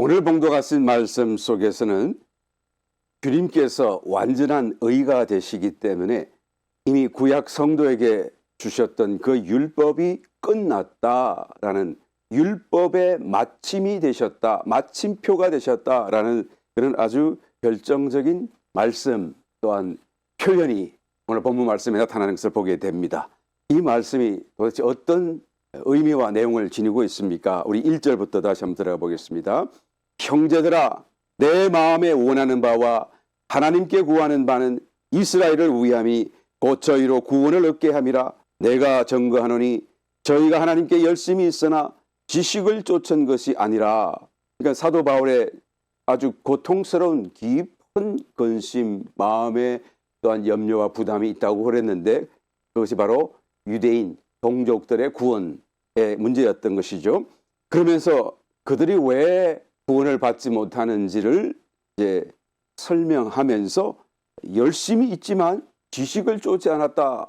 오늘 봉독 하신 말씀 속에서는 주님께서 완전한 의가 되시기 때문에 이미 구약 성도에게 주셨던 그 율법이 끝났다라는, 율법의 마침이 되셨다, 마침표가 되셨다라는 그런 아주 결정적인 말씀, 또한 표현이 오늘 본문 말씀에 나타나는 것을 보게 됩니다. 이 말씀이 도대체 어떤 의미와 내용을 지니고 있습니까? 우리 1절부터 다시 한번 들어가 보겠습니다. 형제들아, 내 마음에 원하는 바와 하나님께 구하는 바는 이스라엘을 위함이 곧 저희로 구원을 얻게 함이라. 내가 증거하노니 저희가 하나님께 열심히 있으나 지식을 쫓은 것이 아니라. 그러니까 사도 바울의 아주 고통스러운 깊은 근심, 마음에 또한 염려와 부담이 있다고 그랬는데, 그것이 바로 유대인 동족들의 구원의 문제였던 것이죠. 그러면서 그들이 왜 구원을 받지 못하는지를 이제 설명하면서 열심히 있지만 지식을 쫓지 않았다.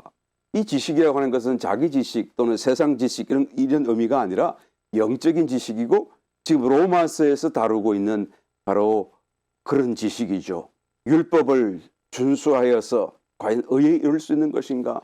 이 지식이라고 하는 것은 자기 지식 또는 세상 지식 이런 의미가 아니라 영적인 지식이고, 지금 로마서에서 다루고 있는 바로 그런 지식이죠. 율법을 준수하여서 과연 의에 이룰 수 있는 것인가,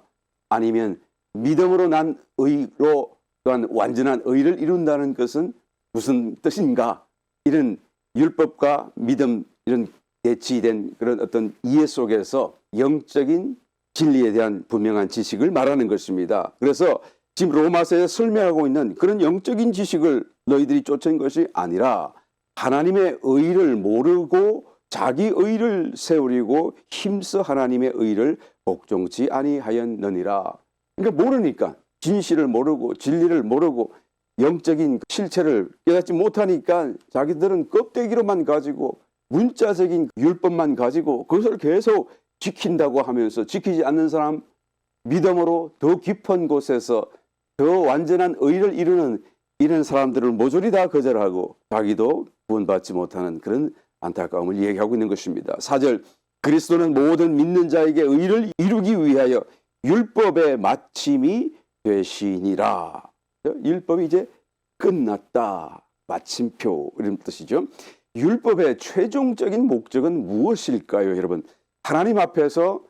아니면 믿음으로 난 의로 또한 완전한 의를 이룬다는 것은 무슨 뜻인가, 이런 율법과 믿음, 이런 대치된 그런 어떤 이해 속에서 영적인 진리에 대한 분명한 지식을 말하는 것입니다. 그래서 지금 로마서에 설명하고 있는 그런 영적인 지식을 너희들이 쫓은 것이 아니라 하나님의 의를 모르고 자기 의를 세우려고 힘써 하나님의 의를 복종치 아니하였느니라. 그러니까 모르니까, 진실을 모르고 진리를 모르고 영적인 실체를 깨닫지 못하니까 자기들은 껍데기로만 가지고 문자적인 율법만 가지고 그것을 계속 지킨다고 하면서, 지키지 않는 사람 믿음으로 더 깊은 곳에서 더 완전한 의를 이루는 이런 사람들을 모조리 다 거절하고 자기도 구원받지 못하는 그런 안타까움을 얘기하고 있는 것입니다. 4절, 그리스도는 모든 믿는 자에게 의를 이루기 위하여 율법의 마침이 되시니라. 율법이 이제 끝났다, 마침표, 이런 뜻이죠. 율법의 최종적인 목적은 무엇일까요, 여러분? 하나님 앞에서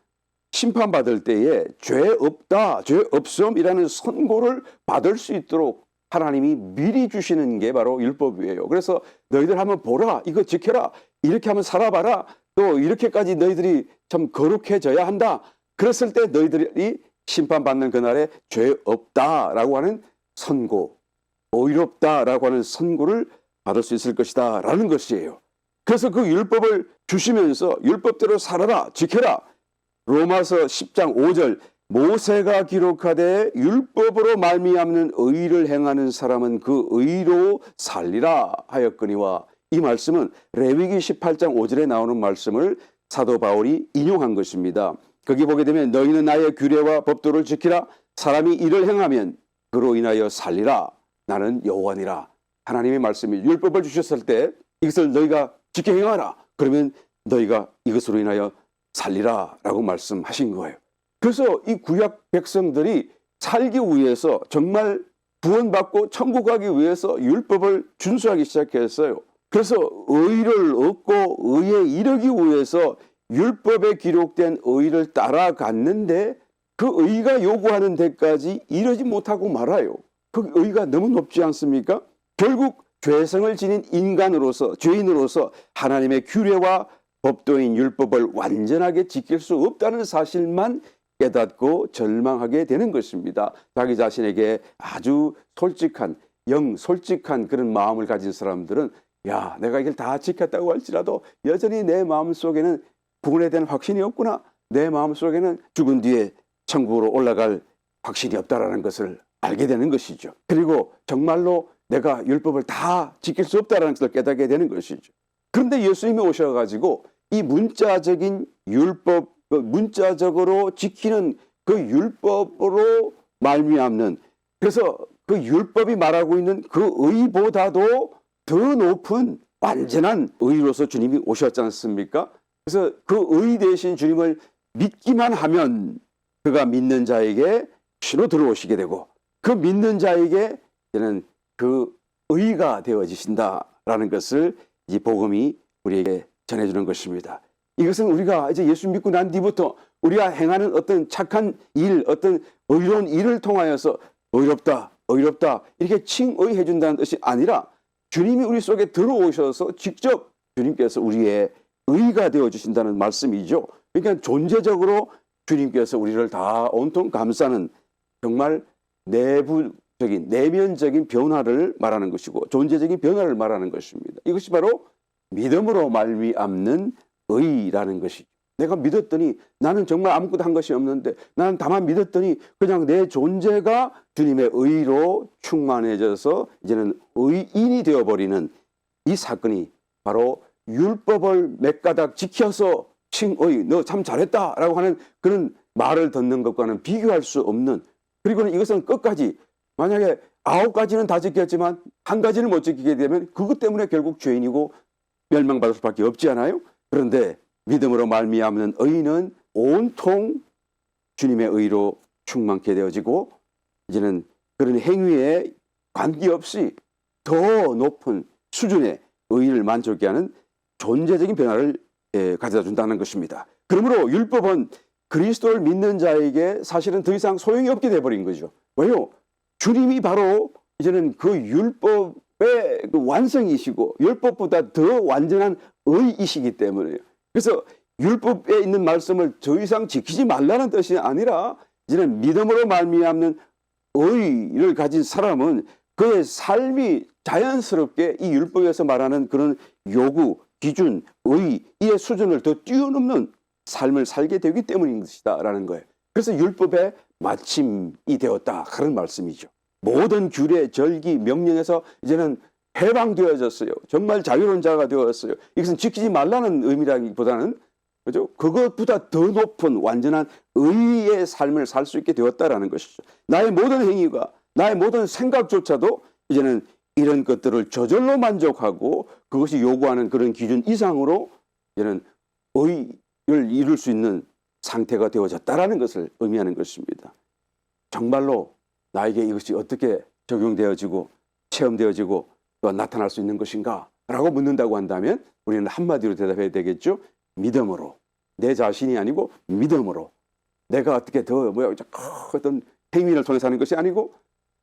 심판받을 때에 죄 없다, 죄 없음이라는 선고를 받을 수 있도록 하나님이 미리 주시는 게 바로 율법이에요. 그래서 너희들 한번 보라, 이거 지켜라, 이렇게 하면 살아봐라, 또 이렇게까지 너희들이 참 거룩해져야 한다. 그랬을 때 너희들이 심판받는 그날에 죄 없다라고 하는 선고, 의롭다라고 하는 선고를 받을 수 있을 것이다 라는 것이에요. 그래서 그 율법을 주시면서 율법대로 살아라, 지켜라. 로마서 10장 5절, 모세가 기록하되 율법으로 말미암는 의를 행하는 사람은 그 의로 살리라 하였거니와, 이 말씀은 레위기 18장 5절에 나오는 말씀을 사도 바울이 인용한 것입니다. 거기 보게 되면 너희는 나의 규례와 법도를 지키라. 사람이 이를 행하면 그로 인하여 살리라. 나는 여호와니라. 하나님의 말씀이, 율법을 주셨을 때 이것을 너희가 지켜 행하라. 그러면 너희가 이것으로 인하여 살리라 라고 말씀하신 거예요. 그래서 이 구약 백성들이 살기 위해서, 정말 구원받고 천국 가기 위해서 율법을 준수하기 시작했어요. 그래서 의를 얻고 의에 이르기 위해서 율법에 기록된 의를 따라갔는데 그 의가 요구하는 데까지 이르지 못하고 말아요. 그 의가 너무 높지 않습니까? 결국 죄성을 지닌 인간으로서, 죄인으로서 하나님의 규례와 법도인 율법을 완전하게 지킬 수 없다는 사실만 깨닫고 절망하게 되는 것입니다. 자기 자신에게 아주 솔직한, 솔직한 그런 마음을 가진 사람들은, 야, 내가 이걸 다 지켰다고 할지라도 여전히 내 마음속에는 구원에 대한 확신이 없구나, 내 마음속에는 죽은 뒤에 천국으로 올라갈 확신이 없다라는 것을 알게 되는 것이죠. 그리고 정말로 내가 율법을 다 지킬 수 없다는 것을 깨닫게 되는 것이죠. 그런데 예수님이 오셔가지고 이 문자적인 율법, 문자적으로 지키는 그 율법으로 말미암는, 그래서 그 율법이 말하고 있는 그 의보다도 더 높은 완전한 의로서 주님이 오셨지 않습니까? 그래서 그 의 대신 주님을 믿기만 하면 그가 믿는 자에게 신호 들어오시게 되고, 그 믿는 자에게 저는 그 의가 되어지신다라는 것을 이 복음이 우리에게 전해주는 것입니다. 이것은 우리가 이제 예수 믿고 난 뒤부터 우리가 행하는 어떤 착한 일, 어떤 의로운 일을 통하여서 의롭다, 의롭다 이렇게 칭의해 준다는 뜻이 아니라 주님이 우리 속에 들어오셔서 직접 주님께서 우리의 의가 되어 주신다는 말씀이죠. 그러니까 존재적으로 주님께서 우리를 다 온통 감싸는 정말 내부적인 내면적인 변화를 말하는 것이고 존재적인 변화를 말하는 것입니다. 이것이 바로 믿음으로 말미암는 의라는 것이죠. 내가 믿었더니 나는 정말 아무것도 한 것이 없는데 나는 다만 믿었더니 그냥 내 존재가 주님의 의로 충만해져서 이제는 의인이 되어버리는 이 사건이 바로 율법을 몇 가닥 지켜서 칭의 너 참 잘했다라고 하는 그런 말을 듣는 것과는 비교할 수 없는, 그리고는 이것은 끝까지 만약에 9가지는 다 지켰지만 한 가지를 못 지키게 되면 그것 때문에 결국 죄인이고 멸망받을 수밖에 없지 않아요? 그런데 믿음으로 말미암는 의인은 온통 주님의 의로 충만케 되어지고 이제는 그런 행위에 관계없이 더 높은 수준의 의의를 만족케 하는 존재적인 변화를 가져다 준다는 것입니다. 그러므로 율법은 그리스도를 믿는 자에게 사실은 더 이상 소용이 없게 돼버린 거죠. 왜요? 주님이 바로 이제는 그 율법의 그 완성이시고 율법보다 더 완전한 의이시기 때문에요. 그래서 율법에 있는 말씀을 더 이상 지키지 말라는 뜻이 아니라 이제는 믿음으로 말미암는 의를 가진 사람은 그의 삶이 자연스럽게 이 율법에서 말하는 그런 요구, 기준, 의의 수준을 더 뛰어넘는 삶을 살게 되기 때문인 것이다라는 거예요. 그래서 율법의 마침이 되었다 그런 말씀이죠. 모든 규례, 절기, 명령에서 이제는 해방되어졌어요. 정말 자유로운 자가 되었어요. 이것은 지키지 말라는 의미라기보다는 그죠? 그것보다 더 높은 완전한 의의 삶을 살 수 있게 되었다라는 것이죠. 나의 모든 행위가 나의 모든 생각조차도 이제는 이런 것들을 저절로 만족하고 그것이 요구하는 그런 기준 이상으로 이제는 의를 이룰 수 있는 상태가 되어졌다라는 것을 의미하는 것입니다. 정말로 나에게 이것이 어떻게 적용되어지고 체험되어지고 또 나타날 수 있는 것인가? 라고 묻는다고 한다면 우리는 한마디로 대답해야 되겠죠. 믿음으로. 내 자신이 아니고 믿음으로. 내가 어떻게 더 어떤 행위를 통해서 하는 것이 아니고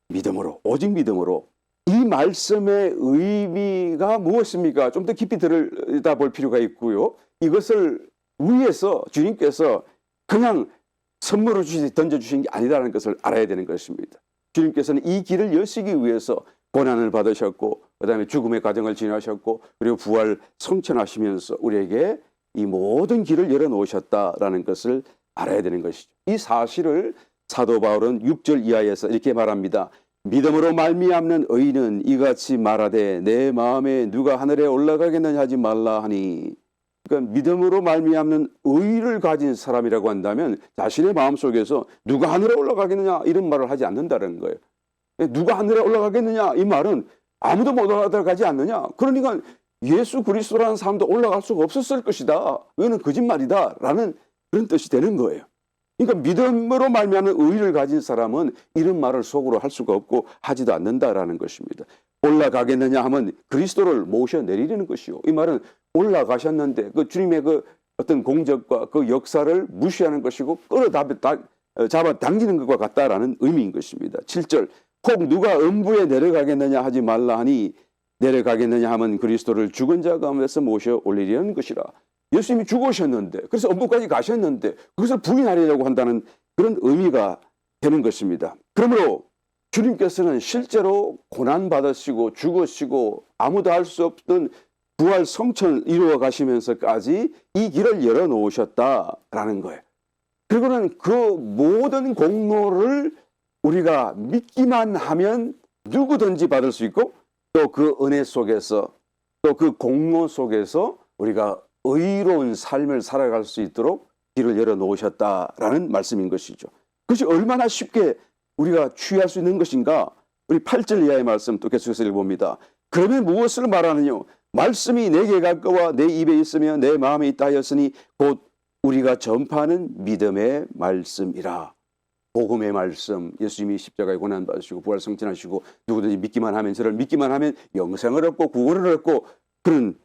믿음으로. 오직 믿음으로. 이 말씀의 의미가 무엇입니까? 좀 더 깊이 들여다볼 필요가 있고요. 이것을 위에서 주님께서 그냥 선물을 던져주신 게 아니라는 것을 알아야 되는 것입니다. 주님께서는 이 길을 여시기 위해서 고난을 받으셨고 그 다음에 죽음의 과정을 지나셨고 그리고 부활 성천하시면서 우리에게 이 모든 길을 열어놓으셨다라는 것을 알아야 되는 것이죠. 이 사실을 사도 바울은 6절 이하에서 이렇게 말합니다. 믿음으로 말미암는 의인은 이같이 말하되 내 마음에 누가 하늘에 올라가겠느냐 하지 말라 하니. 그러니까 믿음으로 말미암는 의를 가진 사람이라고 한다면 자신의 마음속에서 누가 하늘에 올라가겠느냐 이런 말을 하지 않는다는 거예요. 누가 하늘에 올라가겠느냐 이 말은 아무도 못 올라가지 않느냐. 그러니까 예수 그리스도라는 사람도 올라갈 수가 없었을 것이다. 이거는 거짓말이다 라는 그런 뜻이 되는 거예요. 그러니까 믿음으로 말미암는 의를 가진 사람은 이런 말을 속으로 할 수가 없고 하지도 않는다라는 것입니다. 올라가겠느냐 하면 그리스도를 모셔내리려는 것이요. 이 말은 올라가셨는데 그 주님의 그 어떤 공적과 그 역사를 무시하는 것이고 잡아당기는 것과 같다라는 의미인 것입니다. 7절 혹 누가 음부에 내려가겠느냐 하지 말라 하니 내려가겠느냐 하면 그리스도를 죽은 자 가운데서 모셔 올리려는 것이라. 예수님이 죽으셨는데 그래서 음부까지 가셨는데 그것을 부인하려고 한다는 그런 의미가 되는 것입니다. 그러므로 주님께서는 실제로 고난받으시고 죽으시고 아무도 할 수 없던 부활 성천을 이루어 가시면서까지 이 길을 열어놓으셨다라는 거예요. 그리고는 그 모든 공로를 우리가 믿기만 하면 누구든지 받을 수 있고 또 그 은혜 속에서 또 그 공로 속에서 우리가 의로운 삶을 살아갈 수 있도록 길을 열어놓으셨다라는 말씀인 것이죠. 그것이 얼마나 쉽게 우리가 취할 수 있는 것인가? 우리 8절 이하의 말씀 또 계속해서 읽어봅니다. 그러면 무엇을 말하느냐? 말씀이 내게 가까워 내 입에 있으며 내 마음에 있다 하였으니 곧 우리가 전파하는 믿음의 말씀이라. 복음의 말씀, 예수님이 십자가에 고난받으시고 부활 성천하시고 누구든지 믿기만 하면 저를 믿기만 하면 영생을 얻고 구원을 얻고 그런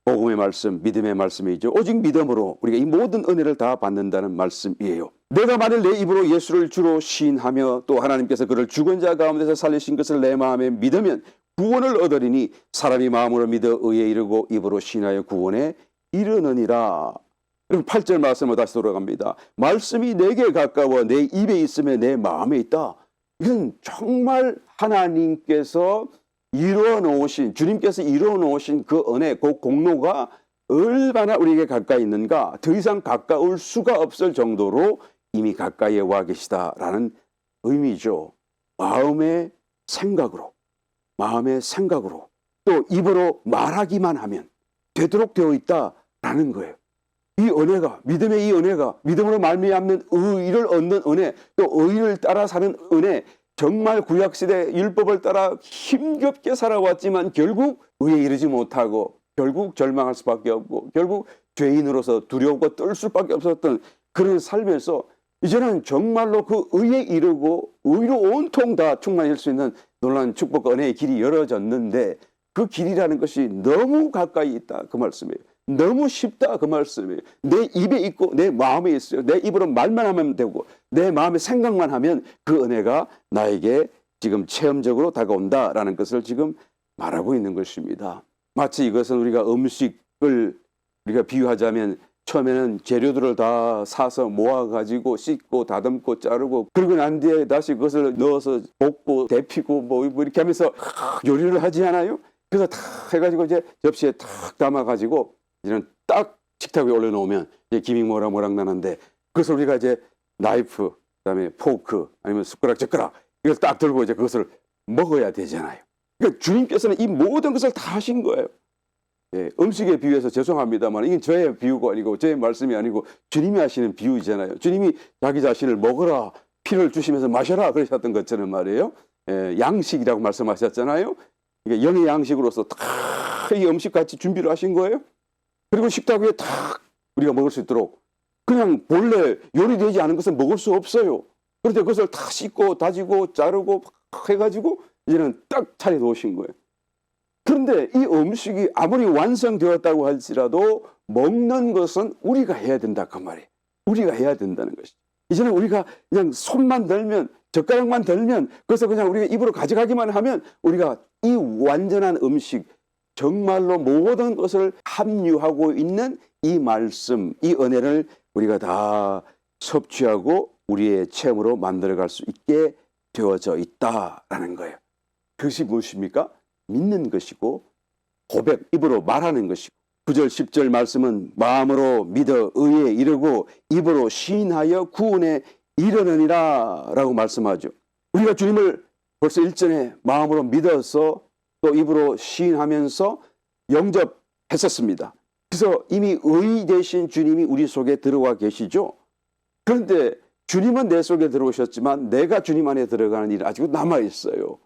복음의 말씀, 믿음의 말씀이죠. 오직 믿음으로 우리가 이 모든 은혜를 다 받는다는 말씀이에요. 내가 만일 내 입으로 예수를 주로 시인하며 또 하나님께서 그를 죽은 자 가운데서 살리신 것을 내 마음에 믿으면 구원을 얻으리니 사람이 마음으로 믿어 의에 이르고 입으로 시인하여 구원에 이르느니라. 그럼 8절 말씀으로 다시 돌아갑니다. 말씀이 내게 가까워 내 입에 있으며 내 마음에 있다. 이건 정말 하나님께서 이루어 놓으신, 주님께서 이루어 놓으신 그 은혜, 그 공로가 얼마나 우리에게 가까이 있는가, 더 이상 가까울 수가 없을 정도로 이미 가까이에 와 계시다라는 의미죠. 마음의 생각으로 또 입으로 말하기만 하면 되도록 되어 있다라는 거예요. 이 은혜가, 믿음의 이 은혜가, 믿음으로 말미암는 의를 얻는 은혜, 또 의를 따라 사는 은혜, 정말 구약시대 율법을 따라 힘겹게 살아왔지만 결국 의에 이르지 못하고 결국 절망할 수밖에 없고 결국 죄인으로서 두려움과 떨 수밖에 없었던 그런 삶에서 이제는 정말로 그 의에 이르고 의로 온통 다 충만할 수 있는 놀라운 축복과 은혜의 길이 열어졌는데 그 길이라는 것이 너무 가까이 있다 그 말씀이에요. 너무 쉽다 그 말씀이에요. 내 입에 있고 내 마음에 있어요. 내 입으로 말만 하면 되고 내 마음에 생각만 하면 그 은혜가 나에게 지금 체험적으로 다가온다라는 것을 지금 말하고 있는 것입니다. 마치 이것은 우리가 음식을 우리가 비유하자면 처음에는 재료들을 다 사서 모아가지고 씻고 다듬고 자르고 그리고 난 뒤에 다시 그것을 넣어서 볶고 데피고 뭐 이렇게 하면서 요리를 하지 않아요? 그래서 다 해가지고 이제 접시에 탁 담아가지고 이제는 딱 식탁 위에 올려놓으면 이제 김이 모락모락 나는데 그것을 우리가 이제 나이프, 그다음에 포크 아니면 숟가락, 젓가락 이걸 딱 들고 이제 그것을 먹어야 되잖아요. 그러니까 주님께서는 이 모든 것을 다 하신 거예요. 예, 음식에 비유해서 죄송합니다만 이건 저의 비유가 아니고 저의 말씀이 아니고 주님이 하시는 비유잖아요. 주님이 자기 자신을 먹어라, 피를 주시면서 마셔라 그러셨던 것처럼 말이에요. 예, 양식이라고 말씀하셨잖아요. 이게 영의 양식으로서 다 이 음식 같이 준비를 하신 거예요. 그리고 식탁 위에 탁 우리가 먹을 수 있도록 그냥 본래 요리되지 않은 것은 먹을 수 없어요. 그런데 그것을 다 씻고 다지고 자르고 해가지고 이제는 딱 차려 놓으신 거예요. 그런데 이 음식이 아무리 완성되었다고 할지라도 먹는 것은 우리가 해야 된다 그 말이에요. 우리가 해야 된다는 것이죠. 이제는 우리가 그냥 손만 들면 젓가락만 들면 그래서 그냥 우리가 입으로 가져가기만 하면 우리가 이 완전한 음식 정말로 모든 것을 함유하고 있는 이 말씀, 이 은혜를 우리가 다 섭취하고 우리의 체험으로 만들어갈 수 있게 되어져 있다라는 거예요. 그것이 무엇입니까? 믿는 것이고 고백, 입으로 말하는 것이고 9절 10절 말씀은 마음으로 믿어 의에 이르고 입으로 시인하여 구원에 이르느니라 라고 말씀하죠. 우리가 주님을 벌써 일전에 마음으로 믿어서 또 입으로 시인하면서 영접했었습니다. 그래서 이미 의 되신 주님이 우리 속에 들어와 계시죠. 그런데 주님은 내 속에 들어오셨지만 내가 주님 안에 들어가는 일이 아직도 남아있어요.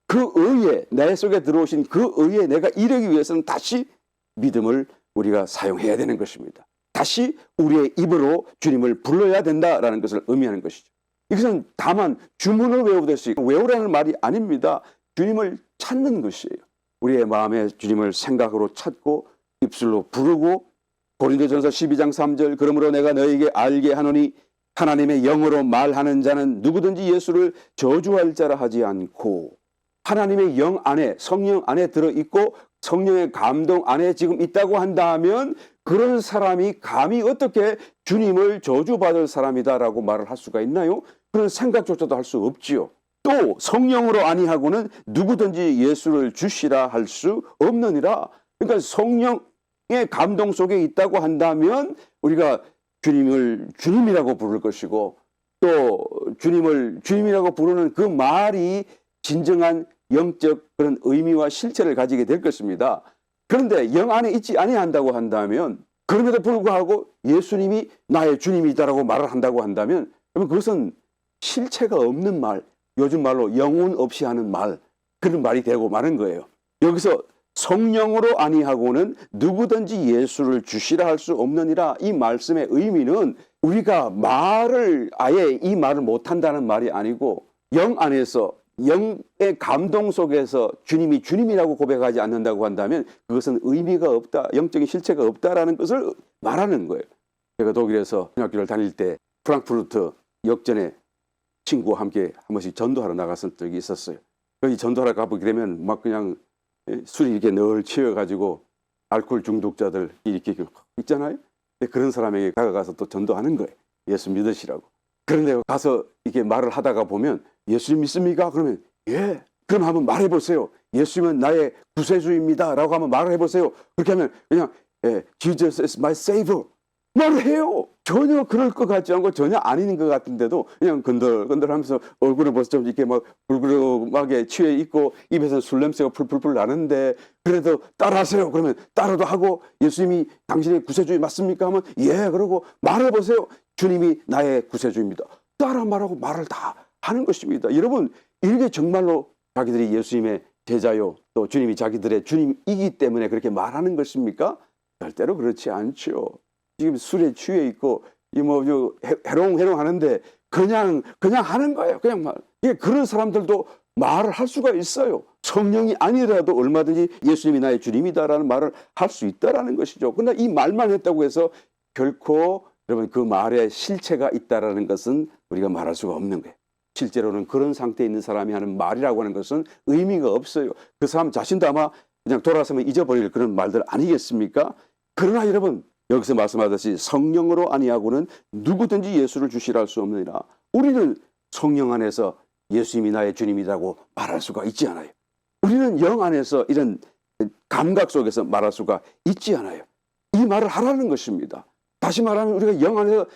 그 의에 내 속에 들어오신 그 의에 내가 이르기 위해서는 다시 믿음을 우리가 사용해야 되는 것입니다. 다시 우리의 입으로 주님을 불러야 된다라는 것을 의미하는 것이죠. 이것은 다만 주문을 외우듯이 외우라는 말이 아닙니다. 주님을 찾는 것이에요. 우리의 마음에 주님을 생각으로 찾고 입술로 부르고 고린도전서 12장 3절 그러므로 내가 너에게 알게 하노니 하나님의 영으로 말하는 자는 누구든지 예수를 저주할 자라 하지 않고 하나님의 영 안에 성령 안에 들어있고 성령의 감동 안에 지금 있다고 한다면 그런 사람이 감히 어떻게 주님을 저주받을 사람이다라고 말을 할 수가 있나요? 그런 생각조차도 할 수 없지요. 또 성령으로 아니하고는 누구든지 예수를 주시라 할 수 없느니라. 그러니까 성령의 감동 속에 있다고 한다면 우리가 주님을 주님이라고 부를 것이고 또 주님을 주님이라고 부르는 그 말이 진정한 영적 그런 의미와 실체를 가지게 될 것입니다. 그런데 영 안에 있지 아니한다고 한다면 그럼에도 불구하고 예수님이 나의 주님이다라고 말을 한다고 한다면 그러면 그것은 실체가 없는 말, 요즘 말로 영혼 없이 하는 말, 그런 말이 되고 마는 거예요. 여기서 성령으로 아니하고는 누구든지 예수를 주시라 할 수 없느니라 이 말씀의 의미는 우리가 말을 아예 이 말을 못한다는 말이 아니고 영 안에서 영의 감동 속에서 주님이 주님이라고 고백하지 않는다고 한다면 그것은 의미가 없다, 영적인 실체가 없다라는 것을 말하는 거예요. 제가 독일에서 중학교를 다닐 때 프랑크푸르트 역전에 친구와 함께 한 번씩 전도하러 나갔을 적이 있었어요. 거기 전도하러 가보게 되면 막 그냥 술이 이렇게 늘 취해가지고 알코올 중독자들 이렇게 있잖아요. 그런 사람에게 다가가서 또 전도하는 거예요. 예수 믿으시라고. 그런데 가서 이렇게 말을 하다가 보면 예수님 믿습니까? 그러면 예. 그럼 한번 말해보세요. 예수님은 나의 구세주입니다. 라고 한번 말을 해보세요. 그렇게 하면 그냥 Jesus is my savior. 말을 해요. 전혀 그럴 것 같지 않고 전혀 아닌 것 같은데도 그냥 건들건들하면서 얼굴을 벌써 좀 이렇게 막 불그름하게 취해 있고 입에서 술 냄새가 풀풀풀 나는데 그래도 따라하세요. 그러면 따라도 하고 예수님이 당신의 구세주이 맞습니까? 하면 예. 그러고 말해보세요. 주님이 나의 구세주입니다. 따라 말하고 말을 다 하는 것입니다. 여러분 이게 정말로 자기들이 예수님의 제자요 또 주님이 자기들의 주님이기 때문에 그렇게 말하는 것입니까? 절대로 그렇지 않죠. 지금 술에 취해 있고 해롱해롱 하는데 그냥 하는 거예요. 그냥 말. 그런 사람들도 말을 할 수가 있어요. 성령이 아니라도 얼마든지 예수님이 나의 주님이다라는 말을 할 수 있다라는 것이죠. 그러나 이 말만 했다고 해서 결코 여러분 그 말에 실체가 있다라는 것은 우리가 말할 수가 없는 거예요. 실제로는 그런 상태에 있는 사람이 하는 말이라고 하는 것은 의미가 없어요. 그 사람 자신도 아마 그냥 돌아서면 잊어버릴 그런 말들 아니겠습니까? 그러나 여러분 여기서 말씀하듯이 성령으로 아니하고는 누구든지 예수를 주시라 할 수 없느니라. 우리는 성령 안에서 예수님이 나의 주님이라고 말할 수가 있지 않아요. 우리는 영 안에서 이런 감각 속에서 말할 수가 있지 않아요. 이 말을 하라는 것입니다. 다시 말하면 우리가 영 안에서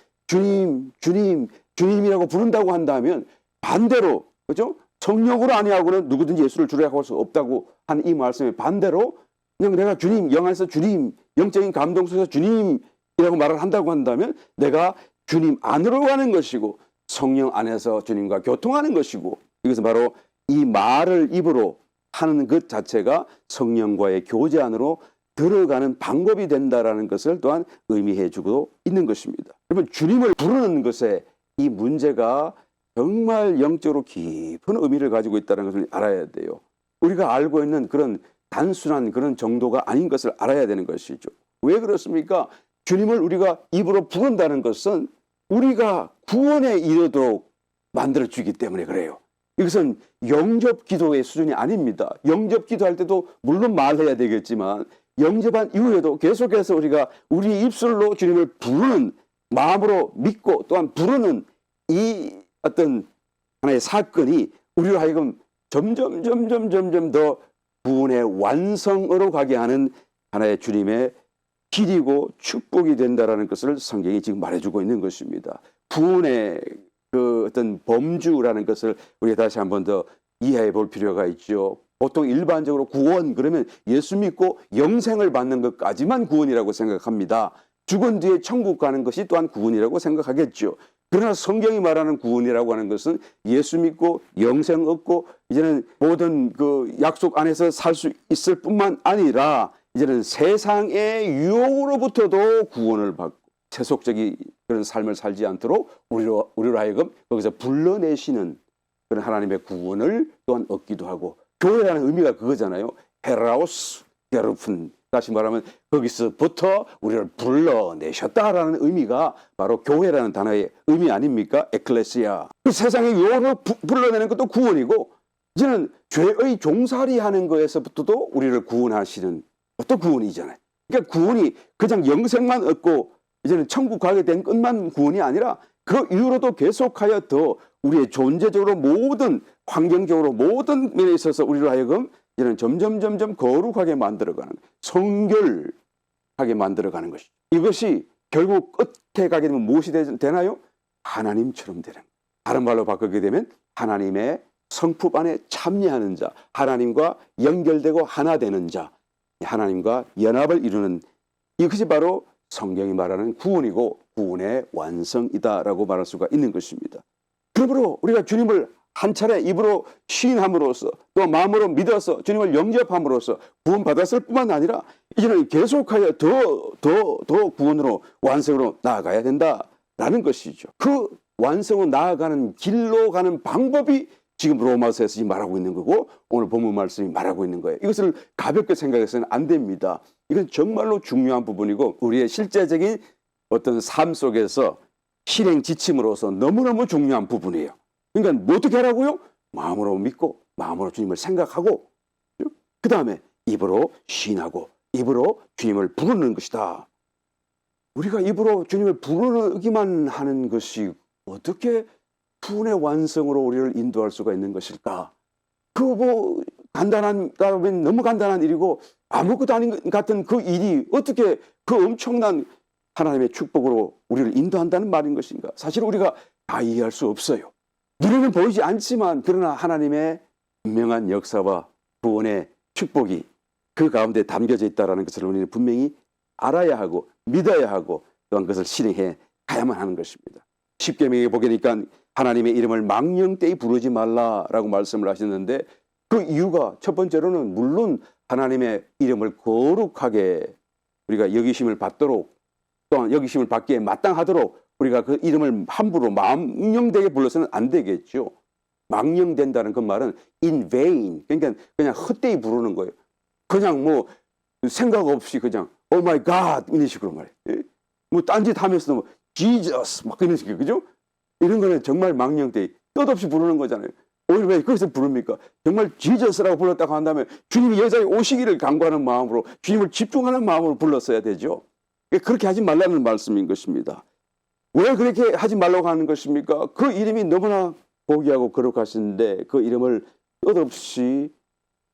주님이라고 부른다고 한다면 반대로 그렇죠? 성령으로 아니하고는 누구든지 예수를 주라고 할 수 없다고 한 이 말씀에 반대로 그냥 내가 주님, 영 안에서 주님, 영적인 감동 속에서 주님이라고 말을 한다고 한다면 내가 주님 안으로 가는 것이고 성령 안에서 주님과 교통하는 것이고 이것은 바로 이 말을 입으로 하는 것 자체가 성령과의 교제 안으로 들어가는 방법이 된다라는 것을 또한 의미해 주고 있는 것입니다. 여러분 주님을 부르는 것에 이 문제가 정말 영적으로 깊은 의미를 가지고 있다는 것을 알아야 돼요. 우리가 알고 있는 그런 단순한 그런 정도가 아닌 것을 알아야 되는 것이죠. 왜 그렇습니까? 주님을 우리가 입으로 부른다는 것은 우리가 구원에 이르도록 만들어주기 때문에 그래요. 이것은 영접 기도의 수준이 아닙니다. 영접 기도할 때도 물론 말해야 되겠지만 영접한 이후에도 계속해서 우리가 우리 입술로 주님을 부르는 마음으로 믿고 또한 부르는 이 어떤 하나의 사건이 우리로 하여금 점점 더 구원의 완성으로 가게 하는 하나의 주님의 길이고 축복이 된다라는 것을 성경이 지금 말해주고 있는 것입니다. 구원의 그 어떤 범주라는 것을 우리가 다시 한 번 더 이해해 볼 필요가 있죠. 보통 일반적으로 구원 그러면 예수 믿고 영생을 받는 것까지만 구원이라고 생각합니다. 죽은 뒤에 천국 가는 것이 또한 구원이라고 생각하겠죠. 그러나 성경이 말하는 구원이라고 하는 것은 예수 믿고 영생 얻고 이제는 모든 그 약속 안에서 살 수 있을 뿐만 아니라 이제는 세상의 유혹으로부터도 구원을 받고 세속적인 그런 삶을 살지 않도록 우리로 하여금 거기서 불러내시는 그런 하나님의 구원을 또한 얻기도 하고 교회라는 의미가 그거잖아요. 헤라우스 게르픈 다시 말하면 거기서부터 우리를 불러내셨다라는 의미가 바로 교회라는 단어의 의미 아닙니까? 에클레시아. 그 세상의 유혹을 불러내는 것도 구원이고 이제는 죄의 종살이 하는 것에서부터도 우리를 구원하시는 것도 구원이잖아요. 그러니까 구원이 그냥 영생만 얻고 이제는 천국 가게 된 것만 구원이 아니라 그 이후로도 계속하여 더 우리의 존재적으로 모든 환경적으로 모든 면에 있어서 우리로 하여금 이제는 점점 거룩하게 만들어가는 성결하게 만들어가는 것이죠. 이것이 결국 끝에 가게 되면 무엇이 되나요? 하나님처럼 되는 거예요. 다른 말로 바꾸게 되면 하나님의 성품 안에 참여하는 자, 하나님과 연결되고 하나 되는 자, 하나님과 연합을 이루는 이것이 바로 성경이 말하는 구원이고 구원의 완성이다라고 말할 수가 있는 것입니다. 그러므로 우리가 주님을 한 차례 입으로 시인함으로써 또 마음으로 믿어서 주님을 영접함으로써 구원받았을 뿐만 아니라 이제는 계속하여 더 구원으로 완성으로 나아가야 된다라는 것이죠. 그 완성으로 나아가는 길로 가는 방법이 지금 로마서에서 말하고 있는 거고 오늘 본문 말씀이 말하고 있는 거예요. 이것을 가볍게 생각해서는 안 됩니다. 이건 정말로 중요한 부분이고 우리의 실제적인 어떤 삶 속에서 실행 지침으로서 너무너무 중요한 부분이에요. 그러니까 뭐 어떻게 하라고요? 마음으로 믿고 마음으로 주님을 생각하고 그 다음에 입으로 시인하고 입으로 주님을 부르는 것이다. 우리가 입으로 주님을 부르기만 하는 것이 어떻게 구원의 완성으로 우리를 인도할 수가 있는 것일까? 간단한, 너무 간단한 일이고 아무것도 아닌 것 같은 그 일이 어떻게 그 엄청난 하나님의 축복으로 우리를 인도한다는 말인 것인가? 사실 우리가 다 이해할 수 없어요. 눈에는 보이지 않지만 그러나 하나님의 분명한 역사와 구원의 축복이 그 가운데 담겨져 있다는 것을 우리는 분명히 알아야 하고 믿어야 하고 또한 그것을 실행해 가야만 하는 것입니다. 십계명에 보니까 하나님의 이름을 망령되이 부르지 말라라고 말씀을 하셨는데 그 이유가 첫 번째로는 물론 하나님의 이름을 거룩하게 우리가 여기심을 받도록 또한 여기심을 받기에 마땅하도록 우리가 그 이름을 함부로 망령되게 불러서는 안 되겠죠. 망령된다는 그 말은 in vain, 그러니까 그냥 헛되이 부르는 거예요. 그냥 뭐 생각 없이 그냥 oh my God 이런 식으로 말해요. 뭐 딴짓 하면서도 뭐 Jesus 막 이런 식으로 그죠? 이런 거는 정말 망령되이 뜻없이 부르는 거잖아요. 오늘 왜 거기서 부릅니까? 정말 지저스라고 불렀다고 한다면 주님이 여자에 오시기를 간구하는 마음으로 주님을 집중하는 마음으로 불렀어야 되죠. 그렇게 하지 말라는 말씀인 것입니다. 왜 그렇게 하지 말라고 하는 것입니까? 그 이름이 너무나 고귀하고 거룩하신데 그 이름을 뜻없이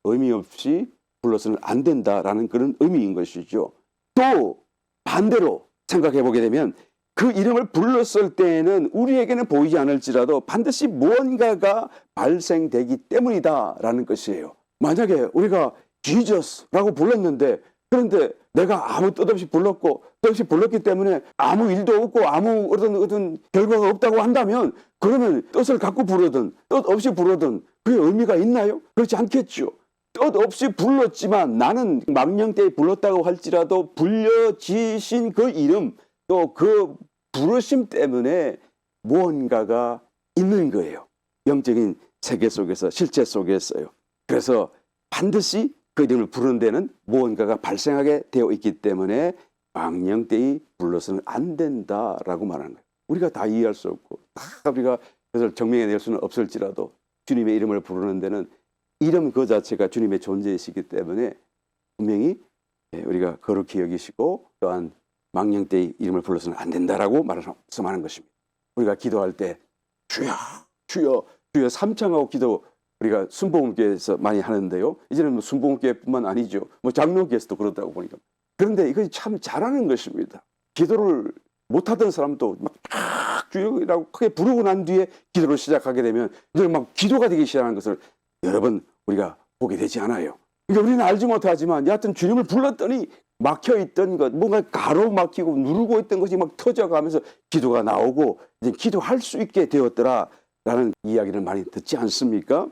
의미 없이 불러서는 안 된다라는 그런 의미인 것이죠. 또 반대로 생각해 보게 되면 그 이름을 불렀을 때에는 우리에게는 보이지 않을지라도 반드시 무언가가 발생되기 때문이다라는 것이에요. 만약에 우리가 지저스라고 불렀는데 그런데 내가 아무 뜻없이 불렀기 때문에 아무 일도 없고 아무 어떤 결과가 없다고 한다면 그러면 뜻을 갖고 부르든 뜻 없이 부르든 그게 의미가 있나요? 그렇지 않겠죠. 뜻 없이 불렀지만 나는 망령되이 불렀다고 할지라도 불려지신 그 이름 또 그 부르심 때문에 무언가가 있는 거예요. 영적인 세계 속에서 실제 속에서요. 그래서 반드시 그 이름을 부르는 데는 무언가가 발생하게 되어 있기 때문에 망령되이 불러서는 안 된다라고 말하는 거예요. 우리가 다 이해할 수 없고 다 우리가 그것을 증명해낼 수는 없을지라도 주님의 이름을 부르는 데는 이름 그 자체가 주님의 존재이시기 때문에 분명히 우리가 거룩히 여기시고 또한 망령되이 이름을 불러서는 안 된다라고 말씀하는 것입니다. 우리가 기도할 때 주여 주여 주여 삼창하고 기도 우리가 순복음교회에서 많이 하는데요. 이제는 뭐 순복음교회뿐만 아니죠. 뭐 장로교회에서도 그렇다고 보니까. 그런데 이것이 참 잘하는 것입니다. 기도를 못하던 사람도 막 주여라고 크게 부르고 난 뒤에 기도를 시작하게 되면 이제 막 기도가 되기 시작하는 것을 여러 번 우리가 보게 되지 않아요. 그러니까 우리는 알지 못하지만 여하튼 주님을 불렀더니 막혀있던 것, 뭔가 가로막히고 누르고 있던 것이 막 터져가면서 기도가 나오고 이제 기도할 수 있게 되었더라라는 이야기를 많이 듣지 않습니까?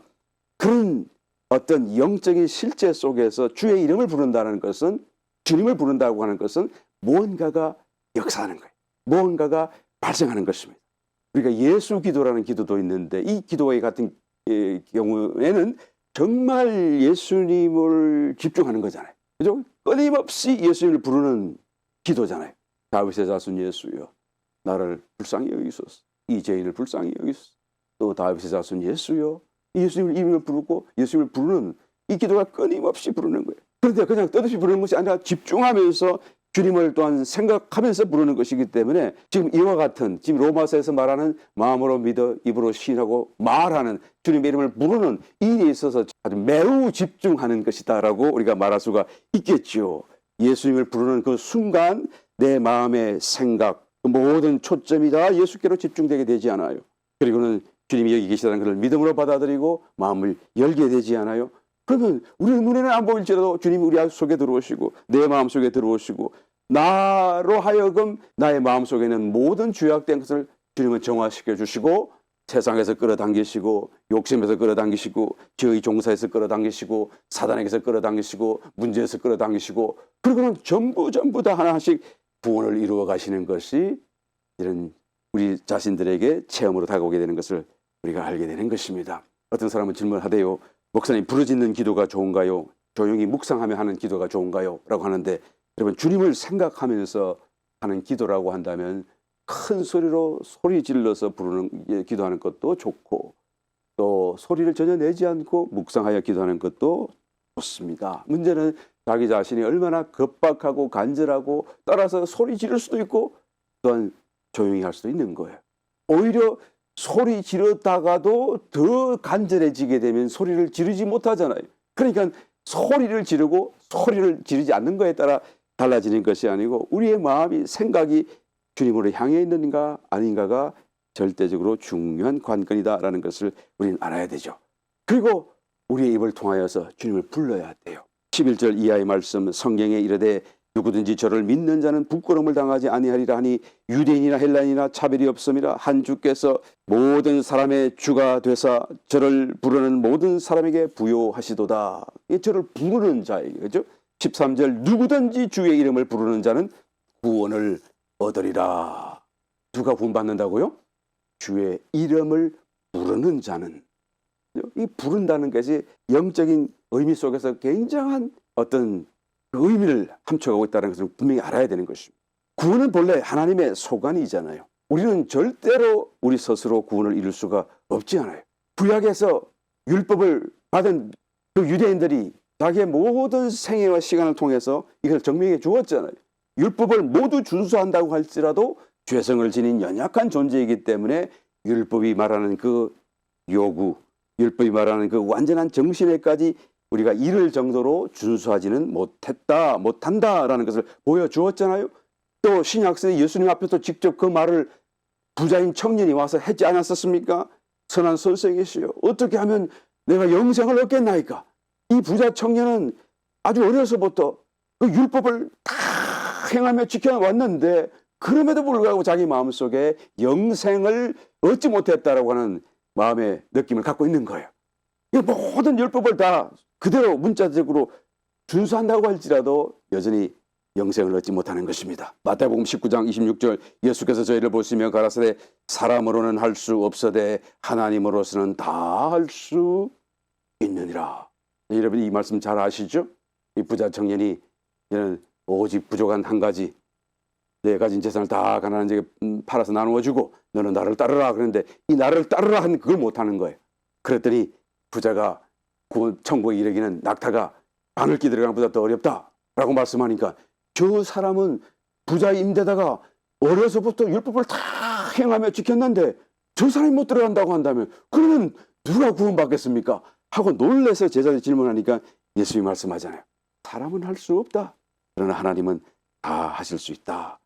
그런 어떤 영적인 실제 속에서 주의 이름을 부른다는 것은 주님을 부른다고 하는 것은 무언가가 역사하는 거예요. 무언가가 발생하는 것입니다. 우리가 예수 기도라는 기도도 있는데 이 기도와 같은 경우에는 정말 예수님을 집중하는 거잖아요. 그죠? 끊임없이 예수님을 부르는 기도잖아요. 다윗의 자손 예수여 나를 불쌍히 여기소서. 이 죄인을 불쌍히 여기소서. 또 다윗의 자손 예수여 예수님을 이름을 부르고 예수님을 부르는 이 기도가 끊임없이 부르는 거예요. 그런데 그냥 뜻없이 부르는 것이 아니라 집중하면서 주님을 또한 생각하면서 부르는 것이기 때문에 지금 이와 같은 지금 로마서에서 말하는 마음으로 믿어 입으로 시인하고 말하는 주님의 이름을 부르는 이 일에 있어서 아주 매우 집중하는 것이다라고 우리가 말할 수가 있겠죠. 예수님을 부르는 그 순간 내 마음의 생각 그 모든 초점이 다 예수께로 집중되게 되지 않아요. 그리고는 주님이 여기 계시다는 것을 믿음으로 받아들이고 마음을 열게 되지 않아요. 그러면 우리 눈에는 안 보일지라도 주님이 우리 속에 들어오시고 내 마음속에 들어오시고 나로 하여금 나의 마음속에는 모든 죄악된 것을 주님은 정화시켜 주시고 세상에서 끌어당기시고 욕심에서 끌어당기시고 죄의 종사에서 끌어당기시고 사단에게서 끌어당기시고 문제에서 끌어당기시고 그리고는 전부 다 하나씩 구원을 이루어 가시는 것이 이런 우리 자신들에게 체험으로 다가오게 되는 것을 우리가 알게 되는 것입니다. 어떤 사람은 질문하대요. 목사님, 부르짖는 기도가 좋은가요? 조용히 묵상하며 하는 기도가 좋은가요? 라고 하는데, 여러분, 주님을 생각하면서 하는 기도라고 한다면 큰 소리로 소리 질러서 기도하는 것도 좋고, 또 소리를 전혀 내지 않고 묵상하여 기도하는 것도 좋습니다. 문제는 자기 자신이 얼마나 급박하고 간절하고 따라서 소리 지를 수도 있고 또한 조용히 할 수도 있는 거예요. 오히려 소리 지르다가도 더 간절해지게 되면 소리를 지르지 못하잖아요. 그러니까 소리를 지르고 소리를 지르지 않는 거에 따라 달라지는 것이 아니고 우리의 마음이 생각이 주님으로 향해 있는가 아닌가가 절대적으로 중요한 관건이다라는 것을 우리는 알아야 되죠. 그리고 우리의 입을 통하여서 주님을 불러야 돼요. 11절 이하의 말씀, 성경에 이르되 누구든지 저를 믿는 자는 부끄러움을 당하지 아니하리라 하니 유대인이나 헬라인이나 차별이 없음이라. 한 주께서 모든 사람의 주가 되사 저를 부르는 모든 사람에게 부요하시도다. 저를 부르는 자에게, 그렇죠? 13절 누구든지 주의 이름을 부르는 자는 구원을 얻으리라. 누가 구원받는다고요? 주의 이름을 부르는 자는. 이 부른다는 것이 영적인 의미 속에서 굉장한 어떤 의미를 함축하고 있다는 것을 분명히 알아야 되는 것입니다. 구원은 본래 하나님의 소관이잖아요. 우리는 절대로 우리 스스로 구원을 이룰 수가 없지 않아요. 구약에서 율법을 받은 그 유대인들이 자기의 모든 생애와 시간을 통해서 이걸 증명해 주었잖아요. 율법을 모두 준수한다고 할지라도 죄성을 지닌 연약한 존재이기 때문에 율법이 말하는 그 요구, 율법이 말하는 그 완전한 정신에까지 우리가 이를 정도로 준수하지는 못한다라는 것을 보여주었잖아요. 또 신약시대 예수님 앞에서 직접 그 말을 부자인 청년이 와서 했지 않았었습니까? 선한 선생이시여, 어떻게 하면 내가 영생을 얻겠나이까? 이 부자 청년은 아주 어려서부터 그 율법을 다 행하며 지켜왔는데 그럼에도 불구하고 자기 마음속에 영생을 얻지 못했다라고 하는 마음의 느낌을 갖고 있는 거예요. 이 모든 율법을 다 그대로 문자적으로 준수한다고 할지라도 여전히 영생을 얻지 못하는 것입니다. 마태복음 19장 26절 예수께서 저희를 보시며 가라사대 사람으로는 할 수 없어되 하나님으로서는 다 할 수 있느니라. 여러분 이 말씀 잘 아시죠? 이 부자 청년이 이는 오직 부족한 한 가지, 네 가진 재산을 다 가난한 자에게 팔아서 나누어주고 너는 나를 따르라 그랬는데 이 나를 따르라 한 그걸 못하는 거예요. 그랬더니 부자가 천국에 이르기는 낙타가 바늘기 들어가는 것보다 더 어렵다라고 말씀하니까 저 사람은 부자임데다가 어려서부터 율법을 다 행하며 지켰는데 저 사람이 못 들어간다고 한다면 그러면 누가 구원받겠습니까? 하고 놀라서 제자들이 질문하니까 예수님이 말씀하잖아요. 사람은 할 수 없다. 그러나 하나님은 다 하실 수 있다.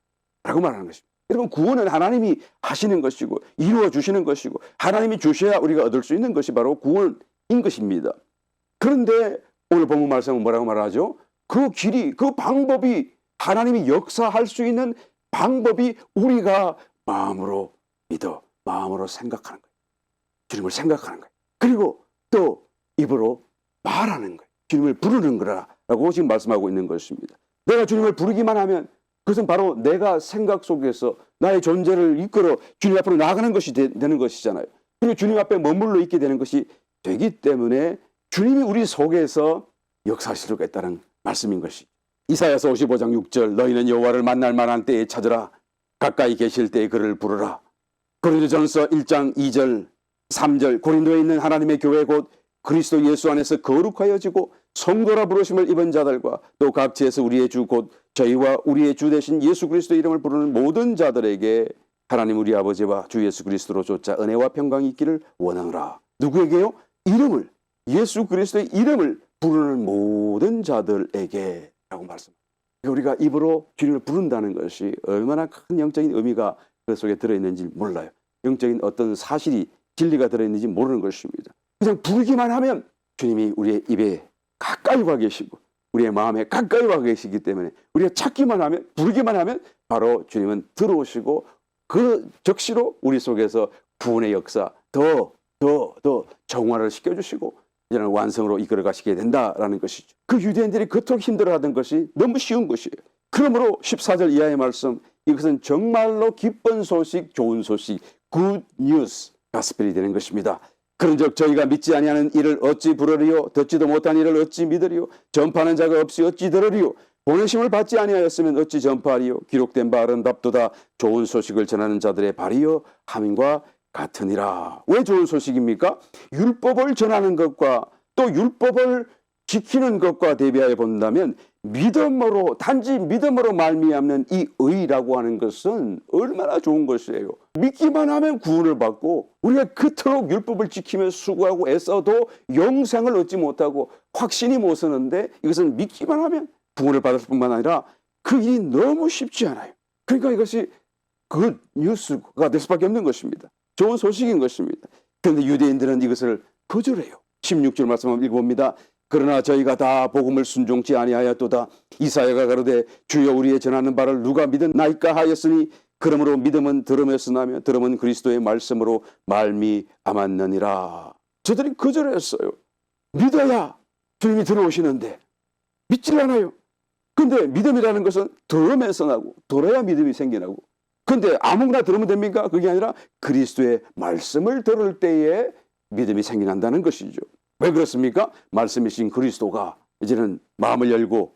라고 말하는 것입니다. 여러분 구원은 하나님이 하시는 것이고 이루어 주시는 것이고 하나님이 주셔야 우리가 얻을 수 있는 것이 바로 구원인 것입니다. 그런데 오늘 본문 말씀은 뭐라고 말하죠? 그 길이, 그 방법이 하나님이 역사할 수 있는 방법이 우리가 마음으로 믿어, 마음으로 생각하는 거예요. 주님을 생각하는 거예요. 그리고 또 입으로 말하는 거예요. 주님을 부르는 거라고 지금 말씀하고 있는 것입니다. 내가 주님을 부르기만 하면 그것은 바로 내가 생각 속에서 나의 존재를 이끌어 주님 앞으로 나아가는 것이 되는 것이잖아요. 그리고 주님 앞에 머물러 있게 되는 것이 되기 때문에 주님이 우리 속에서 역사하실 수가 있다는 말씀인 것이. 이사야서 55장 6절 너희는 여호와를 만날 만한 때에 찾으라. 가까이 계실 때에 그를 부르라. 고린도전서 1장 2절 3절 고린도에 있는 하나님의 교회 곧 그리스도 예수 안에서 거룩하여지고 성도라 부르심을 입은 자들과 또 각지에서 우리의 주 곧 저희와 우리의 주 되신 예수 그리스도 이름을 부르는 모든 자들에게 하나님 우리 아버지와 주 예수 그리스도로 쫓아 은혜와 평강이 있기를 원하노라. 누구에게요? 이름을, 예수 그리스도의 이름을 부르는 모든 자들에게 라고 말씀합니다. 우리가 입으로 주님을 부른다는 것이 얼마나 큰 영적인 의미가 그 속에 들어있는지 몰라요. 영적인 어떤 사실이 진리가 들어있는지 모르는 것입니다. 그냥 부르기만 하면 주님이 우리의 입에 가까이 와 계시고 우리의 마음에 가까이 와 계시기 때문에 우리가 찾기만 하면, 부르기만 하면 바로 주님은 들어오시고 그 적시로 우리 속에서 구원의 역사 더 정화를 시켜주시고 이제는 완성으로 이끌어 가시게 된다라는 것이죠. 그 유대인들이 그토록 힘들어하던 것이 너무 쉬운 것이에요. 그러므로 14절 이하의 말씀, 이것은 정말로 기쁜 소식, 좋은 소식, 굿 뉴스, 가스펠이 되는 것입니다. 그런즉 저희가 믿지 아니하는 이를 어찌 부르리요? 듣지도 못한 이를 어찌 믿으리요? 전파하는 자가 없이 어찌 들으리요? 보내심을 받지 아니하였으면 어찌 전파하리요? 기록된 바 아름답도다. 좋은 소식을 전하는 자들의 발이요 함과 같으니라. 왜 좋은 소식입니까? 율법을 전하는 것과 또 율법을 지키는 것과 대비하여 본다면 믿음으로, 단지 믿음으로 말미암는 이 의라고 하는 것은 얼마나 좋은 것이에요. 믿기만 하면 구원을 받고, 우리가 그토록 율법을 지키며 수고하고 애써도 영생을 얻지 못하고 확신이 못 서는데, 이것은 믿기만 하면 구원을 받을 뿐만 아니라 그 일이 너무 쉽지 않아요. 그러니까 이것이 그 뉴스가 될 수밖에 없는 것입니다. 좋은 소식인 것입니다. 그런데 유대인들은 이것을 거절해요. 16절 말씀 한번 읽어봅니다. 그러나 저희가 다 복음을 순종치 아니하였도다. 이사야가 가로되 주여 우리의 전하는 바를 누가 믿었나이까 하였으니 그러므로 믿음은 들음에서 나며 들음은 그리스도의 말씀으로 말미암았느니라. 저들이 거절했어요. 믿어야 주님이 들어오시는데 믿질 않아요. 근데 믿음이라는 것은 들음에서 나고 들어야 믿음이 생겨나고, 근데 아무나 들으면 됩니까? 그게 아니라 그리스도의 말씀을 들을 때에 믿음이 생겨난다는 것이죠. 왜 그렇습니까? 말씀이신 그리스도가 이제는 마음을 열고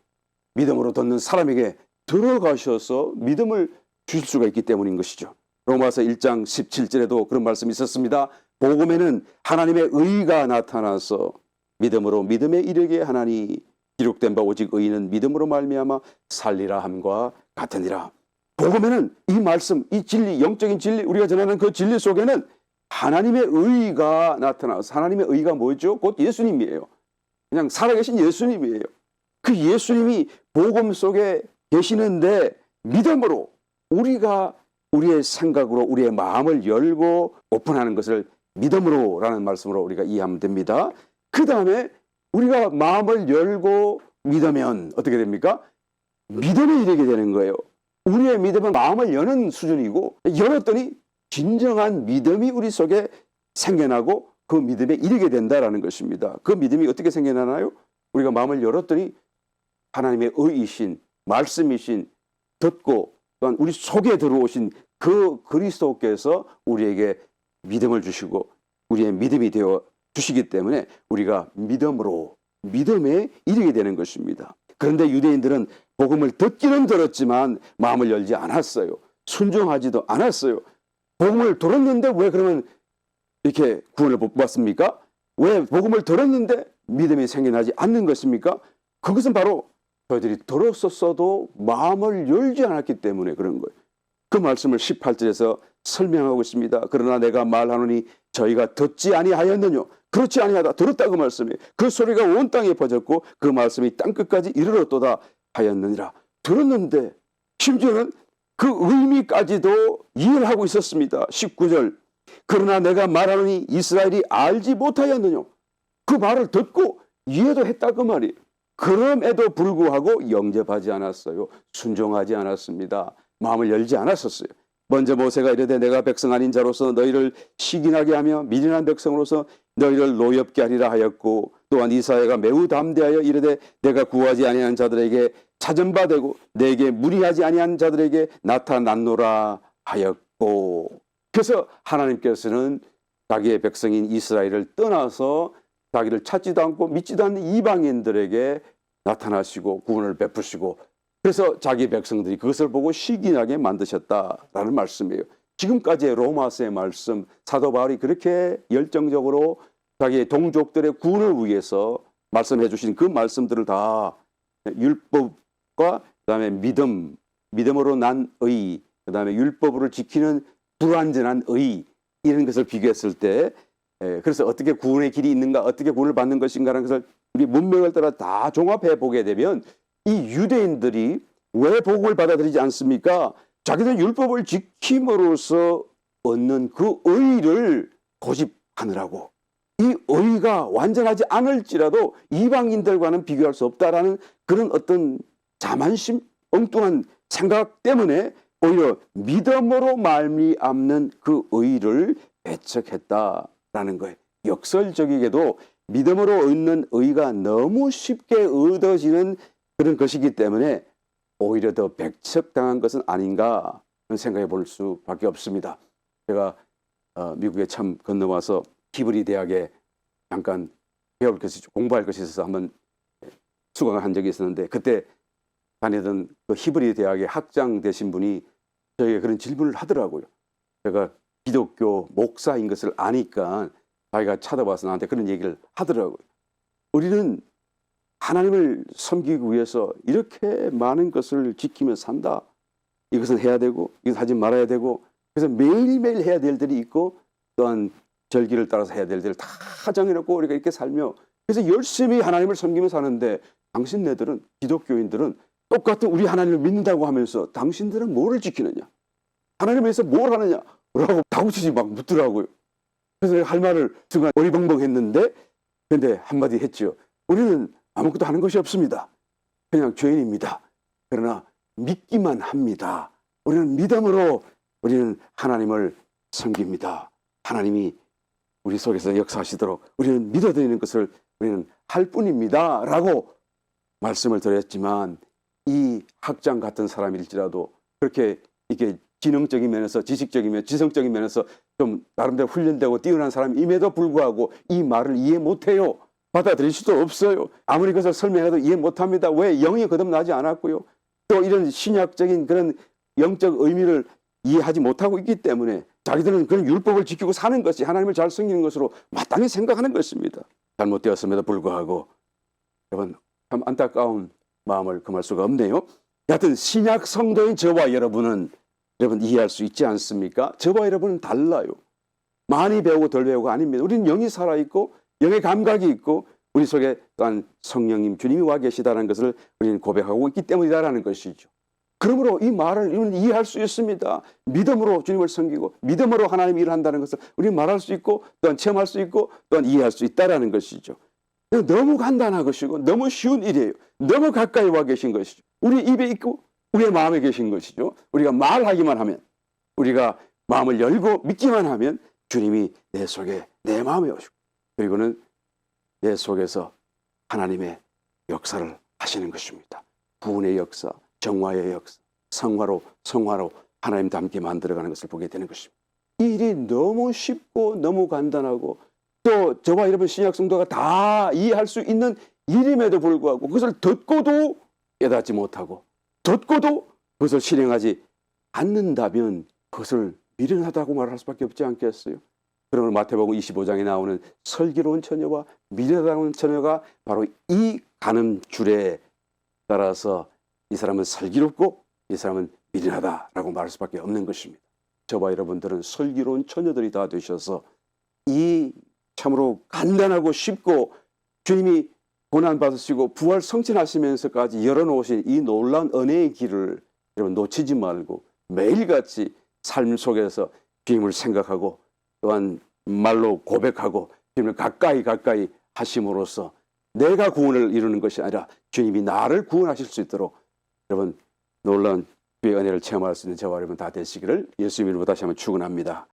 믿음으로 듣는 사람에게 들어가셔서 믿음을 주실 수가 있기 때문인 것이죠. 로마서 1장 17절에도 그런 말씀이 있었습니다. 복음에는 하나님의 의가 나타나서 믿음으로 믿음에 이르게 하나니 기록된 바 오직 의인은 믿음으로 말미암아 살리라 함과 같으니라. 복음에는 이 말씀, 이 진리, 영적인 진리, 우리가 전하는 그 진리 속에는 하나님의 의가 나타나서, 하나님의 의가 뭐죠? 곧 예수님이에요. 그냥 살아계신 예수님이에요. 그 예수님이 복음 속에 계시는데 믿음으로 우리가 우리의 생각으로 우리의 마음을 열고 오픈하는 것을 믿음으로라는 말씀으로 우리가 이해하면 됩니다. 그 다음에 우리가 마음을 열고 믿으면 어떻게 됩니까? 믿음에 이르게 되는 거예요. 우리의 믿음은 마음을 여는 수준이고, 열었더니 진정한 믿음이 우리 속에 생겨나고 그 믿음에 이르게 된다라는 것입니다. 그 믿음이 어떻게 생겨나나요? 우리가 마음을 열었더니 하나님의 의이신, 말씀이신, 듣고 또한 우리 속에 들어오신 그 그리스도께서 우리에게 믿음을 주시고 우리의 믿음이 되어 주시기 때문에 우리가 믿음으로 믿음에 이르게 되는 것입니다. 그런데 유대인들은 복음을 듣기는 들었지만 마음을 열지 않았어요. 순종하지도 않았어요. 복음을 들었는데 왜 그러면 이렇게 구원을 못 받습니까? 왜 복음을 들었는데 믿음이 생겨나지 않는 것입니까? 그것은 바로 저희들이 들었었어도 마음을 열지 않았기 때문에 그런 거예요. 그 말씀을 18절에서 설명하고 있습니다. 그러나 내가 말하노니 저희가 듣지 아니하였느뇨. 그렇지 아니하다. 들었다 그 말씀이. 그 소리가 온 땅에 퍼졌고 그 말씀이 땅끝까지 이르렀도다 하였느니라. 들었는데 심지어는 그 의미까지도 이해를 하고 있었습니다. 19절. 그러나 내가 말하노니 이스라엘이 알지 못하였느뇨. 그 말을 듣고 이해도 했다 그 말이에요. 그럼에도 불구하고 영접하지 않았어요. 순종하지 않았습니다. 마음을 열지 않았었어요. 먼저 모세가 이르되 내가 백성 아닌 자로서 너희를 시기나게 하며 미련한 백성으로서 너희를 노엽게 하리라 하였고, 또한 이사야가 매우 담대하여 이르되 내가 구하지 아니한 자들에게 찾은바되고 내게 무리하지 아니한 자들에게 나타났노라 하였고. 그래서 하나님께서는 자기의 백성인 이스라엘을 떠나서 자기를 찾지도 않고 믿지도 않는 이방인들에게 나타나시고 구원을 베푸시고, 그래서 자기 백성들이 그것을 보고 시기나게 만드셨다라는 말씀이에요. 지금까지의 로마서의 말씀, 사도 바울이 그렇게 열정적으로 자기의 동족들의 구원을 위해서 말씀해 주신 그 말씀들을 다 율법과 그다음에 믿음으로 난 의, 그다음에 율법을 지키는 불완전한 의, 이런 것을 비교했을 때, 그래서 어떻게 구원의 길이 있는가, 어떻게 구원을 받는 것인가라는 것을 우리 문맥을 따라 다 종합해 보게 되면 이 유대인들이 왜 복음을 받아들이지 않습니까? 자기들 율법을 지킴으로써 얻는 그 의를 고집하느라고, 이 의가 완전하지 않을지라도 이방인들과는 비교할 수 없다라는 그런 어떤 자만심, 엉뚱한 생각 때문에 오히려 믿음으로 말미암는 그 의를 배척했다라는 거예요. 역설적이게도 믿음으로 얻는 의가 너무 쉽게 얻어지는 그런 것이기 때문에 오히려 더 배척당한 것은 아닌가 생각해 볼 수밖에 없습니다. 제가 미국에 참 건너와서 히브리 대학에 잠깐 배울 것이 공부할 것이 있어서 한번 수강을 한 적이 있었는데 그때 다니던 그 히브리 대학의 학장 되신 분이 저에게 그런 질문을 하더라고요. 제가 기독교 목사인 것을 아니까 자기가 찾아와서 나한테 그런 얘기를 하더라고요. 우리는 하나님을 섬기기 위해서 이렇게 많은 것을 지키며 산다. 이것은 해야 되고 이것 하지 말아야 되고 그래서 매일매일 해야 될 일이 있고 또한 절기를 따라서 해야 될 일을 다 정해놓고 우리가 이렇게 살며 그래서 열심히 하나님을 섬기며 사는데 당신네들은 기독교인들은 똑같은 우리 하나님을 믿는다고 하면서 당신들은 뭐를 지키느냐? 하나님을 위해서 뭘 하느냐? 라고 다구치지 막 묻더라고요. 그래서 할 말을 순간 어리벙벙했는데 근데 한마디 했죠. 우리는 아무것도 하는 것이 없습니다. 그냥 죄인입니다. 그러나 믿기만 합니다. 우리는 믿음으로 우리는 하나님을 섬깁니다. 하나님이 우리 속에서 역사하시도록 우리는 믿어드리는 것을 우리는 할 뿐입니다. 라고 말씀을 드렸지만 이 학장 같은 사람일지라도 그렇게 이게 지능적인 면에서 지식적인 면, 지성적인 면에서 좀 나름대로 훈련되고 뛰어난 사람임에도 불구하고 이 말을 이해 못해요. 받아들일 수도 없어요. 아무리 그것을 설명해도 이해 못합니다. 왜? 영이 거듭나지 않았고요. 또 이런 신약적인 그런 영적 의미를 이해하지 못하고 있기 때문에 자기들은 그런 율법을 지키고 사는 것이 하나님을 잘 섬기는 것으로 마땅히 생각하는 것입니다. 잘못되었음에도 불구하고 여러분 참 안타까운 마음을 금할 수가 없네요. 여하튼 신약 성도인 저와 여러분은 여러분 이해할 수 있지 않습니까? 저와 여러분은 달라요. 많이 배우고 덜 배우고 아닙니다. 우리는 영이 살아있고 영의 감각이 있고 우리 속에 또한 성령님 주님이 와 계시다는 것을 우리는 고백하고 있기 때문이다라는 것이죠. 그러므로 이 말을 우리는 이해할 수 있습니다. 믿음으로 주님을 섬기고 믿음으로 하나님이 일을 한다는 것을 우리는 말할 수 있고 또한 체험할 수 있고 또한 이해할 수 있다라는 것이죠. 너무 간단한 것이고 너무 쉬운 일이에요. 너무 가까이 와 계신 것이죠. 우리 입에 있고 우리의 마음에 계신 것이죠. 우리가 말하기만 하면 우리가 마음을 열고 믿기만 하면 주님이 내 속에 내 마음에 오시고 그리고는 내 속에서 하나님의 역사를 하시는 것입니다. 구원의 역사, 정화의 역사, 성화로 하나님과 함께 만들어가는 것을 보게 되는 것입니다. 이 일이 너무 쉽고 너무 간단하고 또 저와 여러분 신약 성도가 다 이해할 수 있는 일임에도 불구하고 그것을 듣고도 깨닫지 못하고 듣고도 그것을 실행하지 않는다면 그것을 미련하다고 말할 수밖에 없지 않겠어요? 그러면 마태복음 25장에 나오는 슬기로운 처녀와 미련한 처녀가 바로 이 가는 줄에 따라서 이 사람은 슬기롭고 이 사람은 미련하다라고 말할 수밖에 없는 것입니다. 저와 여러분들은 슬기로운 처녀들이 다 되셔서 이 참으로 간단하고 쉽고 주님이 고난받으시고 부활 성취하시면서까지 열어놓으신 이 놀라운 은혜의 길을 여러분 놓치지 말고 매일같이 삶 속에서 주님을 생각하고 또한 말로 고백하고 주님을 가까이 하심으로써 내가 구원을 이루는 것이 아니라 주님이 나를 구원하실 수 있도록 여러분 놀라운 주의 은혜를 체험할 수 있는 저와 여러분 다 되시기를 예수님 이름으로 다시 한번 축원합니다.